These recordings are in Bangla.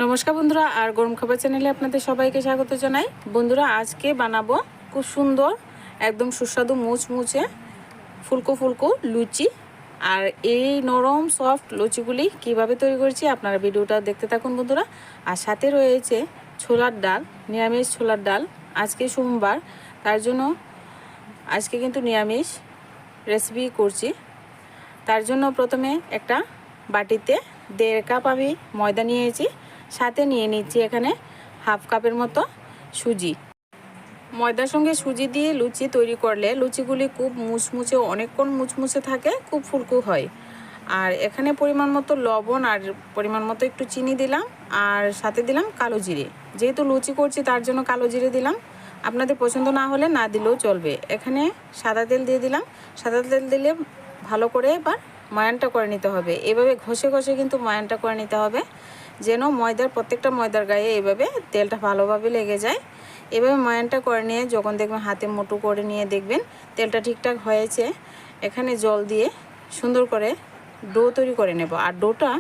নমস্কার বন্ধুরা, আর গরম খাবার চ্যানেলে আপনাদের সবাইকে স্বাগত জানাই। বন্ধুরা, আজকে বানাবো খুব সুন্দর একদম সুস্বাদু মুচমুচে ফুলকো ফুলকো লুচি। আর এই নরম সফট লুচিগুলি কিভাবে তৈরি করেছি আপনারা ভিডিওটা দেখতে থাকুন বন্ধুরা। আর সাথে রয়েছে ছোলার ডাল, নিরামিষ ছোলার ডাল। আজকে সোমবার, তার জন্য আজকে কিন্তু নিরামিষ রেসিপি করছি। তার জন্য প্রথমে একটা বাটিতে 1.5 কাপ আমি ময়দা নিয়েছি, সাথে নিয়ে নিচ্ছি এখানে হাফ কাপের মতো সুজি। ময়দার সঙ্গে সুজি দিয়ে লুচি তৈরি করলে লুচিগুলি খুব মুচমুচে, অনেকক্ষণ মুচমুচে থাকে, খুব ফুলকো হয়। আর এখানে পরিমাণ মতো লবণ আর পরিমাণ মতো একটু চিনি দিলাম, আর সাথে দিলাম কালো জিরে। যেহেতু লুচি করছি তার জন্য কালো জিরে দিলাম, আপনাদের পছন্দ না হলে না দিলেও চলবে। এখানে সাদা তেল দিয়ে দিলাম। সাদা তেল দিলে ভালো করে এবার ময়ানটা করে নিতে হবে। এভাবে ঘষে ঘষে কিন্তু ময়ানটা করে নিতে হবে, যেন প্রত্যেকটা ময়দার গায়ে এভাবে তেলটা ভালোভাবে লেগে যায়। এভাবে ময়ানটা করে নিয়ে যখন দেখবেন হাতে মুঠো করে নিয়ে দেখবেন তেলটা ঠিকঠাক হয়েছে, এখানে জল দিয়ে সুন্দর করে ডো তৈরি করে নেব। আর ডোটা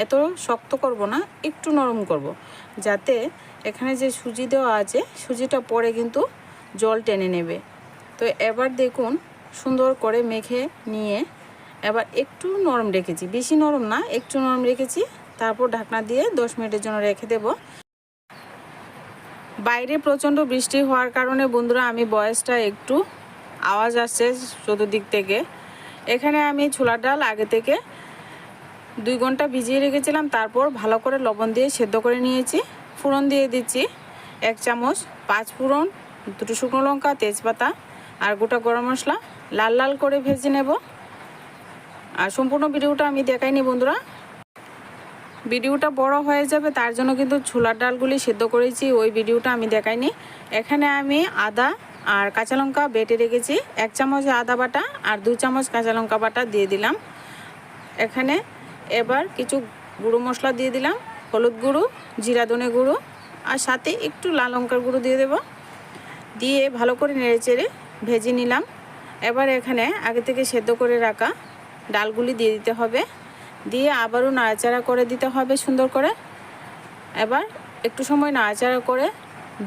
এত শক্ত করব না, একটু নরম করব, যাতে এখানে যে সুজি দেওয়া আছে সুজিটা পরে কিন্তু জল টেনে নেবে। তো এবার দেখুন সুন্দর করে মেখে নিয়ে এবার একটু নরম রেখেছি, বেশি নরম না, একটু নরম রেখেছি। তারপর ঢাকনা দিয়ে 10 মিনিটের জন্য রেখে দেব। বাইরে প্রচণ্ড বৃষ্টি হওয়ার কারণে বন্ধুরা আমি ভয়েসটা একটু আওয়াজ আসছে চতুর্দিক থেকে। এখানে আমি ছোলার ডাল আগে থেকে 2 ঘন্টা ভিজিয়ে রেখেছিলাম, তারপর ভালো করে লবণ দিয়ে সেদ্ধ করে নিয়েছি। ফোড়ন দিয়ে দিচ্ছি 1 চামচ 5 ফোড়ন, 2 শুকনো লঙ্কা, তেজপাতা আর গোটা গরম মশলা। লাল লাল করে ভেজে নেব। আর সম্পূর্ণ ভিডিওটা আমি দেখাইনি বন্ধুরা, ভিডিওটা বড় হয়ে যাবে, তার জন্য কিন্তু ছোলার ডালগুলি সেদ্ধ করেছি ওই ভিডিওটা আমি দেখাইনি। এখানে আমি আদা আর কাঁচা লঙ্কা বেটে রেখেছি, 1 চামচ আদা বাটা আর 2 চামচ কাঁচা লঙ্কা বাটা দিয়ে দিলাম। এখানে এবার কিছু গুঁড়ো মশলা দিয়ে দিলাম, হলুদ গুঁড়ো, জিরা ধনে গুঁড়ো আর সাথে একটু লাল লঙ্কার গুঁড়ো দিয়ে দেব। দিয়ে ভালো করে নেড়েচেড়ে ভেজে নিলাম। এবার এখানে আগে থেকে সেদ্ধ করে রাখা ডালগুলি দিয়ে দিতে হবে, দিয়ে আবারও নাড়াচাড়া করে দিতে হবে সুন্দর করে। এবার একটু সময় নাড়াচাড়া করে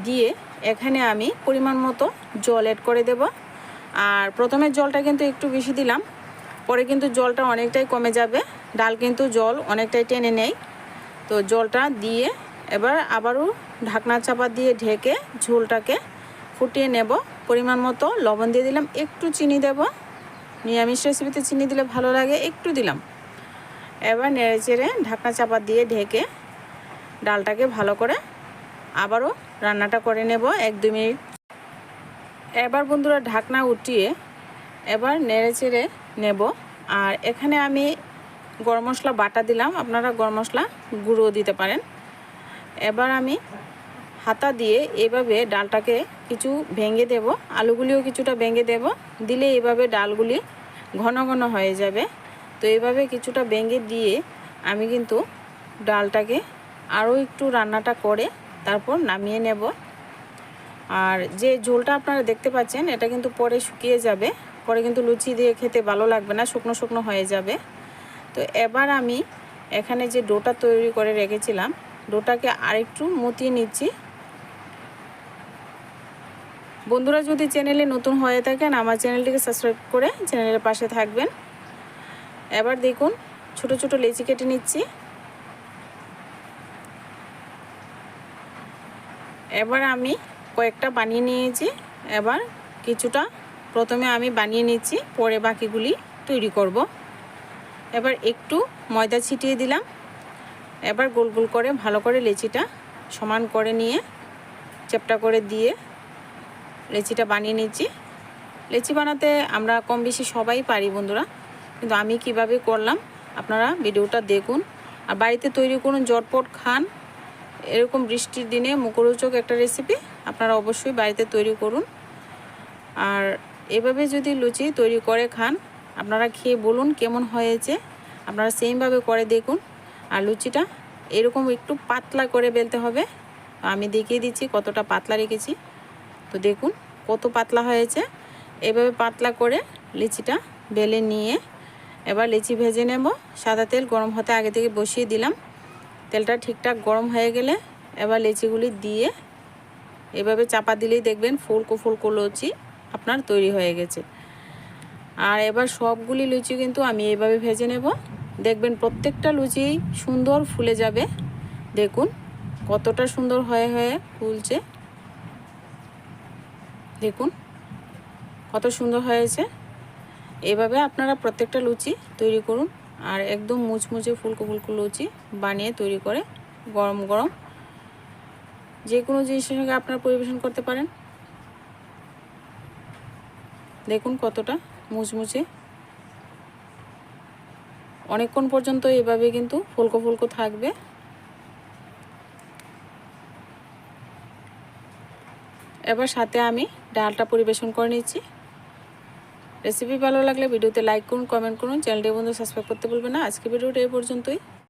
দিয়ে এখানে আমি পরিমাণ মতো জল অ্যাড করে দেব। আর প্রথমে জলটা কিন্তু একটু বেশি দিলাম, পরে কিন্তু জলটা অনেকটাই কমে যাবে, ডাল কিন্তু জল অনেকটাই টেনে নেয়। তো জলটা দিয়ে এবার আবারও ঢাকনা চাপা দিয়ে ঢেকে ঝোলটাকে ফুটিয়ে নেব। পরিমাণ মতো লবণ দিয়ে দিলাম, একটু চিনি দেব, নিরামিষ রেসিপিতে চিনি দিলে ভালো লাগে, একটু দিলাম। এবার নেড়েচেড়ে ঢাকনা চাপা দিয়ে ঢেকে ডালটাকে ভালো করে আবারও রান্নাটা করে নেব 1-2 মিনিট। এবার বন্ধুরা ঢাকনা উঠিয়ে এবার নেড়েচেড়ে নেব। আর এখানে আমি গরম মশলা বাটা দিলাম, আপনারা গরম মশলা গুঁড়ো দিতে পারেন। এবার আমি হাতা দিয়ে এভাবে ডালটাকে কিছু ভেঙে দেব, আলুগুলিও কিছুটা ভেঙে দেব, দিলে এভাবে ডালগুলি ঘন ঘন হয়ে যাবে। তো এইভাবে কিছুটা ভেঙে দিয়ে আমি কিন্তু ডালটাকে আরও একটু রান্নাটা করে তারপর নামিয়ে নেব। আর যে ঝোলটা আপনারা দেখতে পাচ্ছেন এটা কিন্তু পরে শুকিয়ে যাবে, পরে কিন্তু লুচি দিয়ে খেতে ভালো লাগবে না, শুকনো শুকনো হয়ে যাবে। তো এবার আমি এখানে যে ডোটা তৈরি করে রেখেছিলাম ডোটাকে আরেকটু মতিয়ে নিচ্ছি। বন্ধুরা যদি চ্যানেলে নতুন হয়ে থাকেন আমার চ্যানেলটিকে সাবস্ক্রাইব করে চ্যানেলের পাশে থাকবেন। এবার দেখুন ছোট ছোট লেচি কেটে নিচ্ছি। এবার আমি কয়েকটা বানিয়ে নিয়েছি, এবার কিছুটা প্রথমে আমি বানিয়ে নিচ্ছি, পরে বাকিগুলি তৈরি করব। এবার একটু ময়দা ছিটিয়ে দিলাম। এবার গোল গোল করে ভালো করে লেচিটা সমান করে নিয়ে চ্যাপটা করে দিয়ে লেচিটা বানিয়ে নিচ্ছি। লেচি বানাতে আমরা কম বেশি সবাই পারি বন্ধুরা, কিন্তু আমি কিভাবে করলাম আপনারা ভিডিওটা দেখুন। আর বাড়িতে তৈরি করুন, ঝটপট খান। এরকম বৃষ্টির দিনে মুখরোচক একটা রেসিপি আপনারা অবশ্যই বাড়িতে তৈরি করুন। আর এভাবে যদি লুচি তৈরি করে খান আপনারা খেয়ে বলুন কেমন হয়েছে, আপনারা সেমভাবে করে দেখুন। আর লুচিটা এরকম একটু পাতলা করে বেলতে হবে, আমি দেখিয়ে দিচ্ছি কতটা পাতলা রেখেছি। তো দেখুন কত পাতলা হয়েছে। এভাবে পাতলা করে লিচিটা বেলে নিয়ে এবার লিচি ভেজে নেব। সাদা তেল গরম হতে আগে থেকে বসিয়ে দিলাম। তেলটা ঠিকঠাক গরম হয়ে গেলে এবার লেচিগুলি দিয়ে এভাবে চাপা দিলেই দেখবেন ফুলকো ফুলকো লুচি আপনার তৈরি হয়ে গেছে। আর এবার সবগুলি লুচি কিন্তু আমি এইভাবে ভেজে নেব। দেখবেন প্রত্যেকটা লুচি সুন্দর ফুলে যাবে। দেখুন কতটা সুন্দর হয়ে হয়ে ফুলছে, দেখুন কত সুন্দর হয়েছে। এভাবে আপনারা প্রত্যেকটা লুচি তৈরি করুন আর একদম মুচমুচে ফুলকো ফুলকো লুচি বানিয়ে তৈরি করে গরম গরম যে কোনো জিনিসের সঙ্গে আপনারা পরিবেশন করতে পারেন। দেখুন কতটা মুচমুচে, অনেকক্ষণ পর্যন্ত এভাবে কিন্তু ফুলকো ফুলকো থাকবে। এবার সাথে আমি ডালটা পরিবেশন করে নিচ্ছি। রেসিপি ভালো লাগলে ভিডিওতে লাইক করুন, কমেন্ট করুন, চ্যানেলটি বন্ধু সাবস্ক্রাইব করতে ভুলবেন না। আজকে ভিডিওটা এই পর্যন্তই।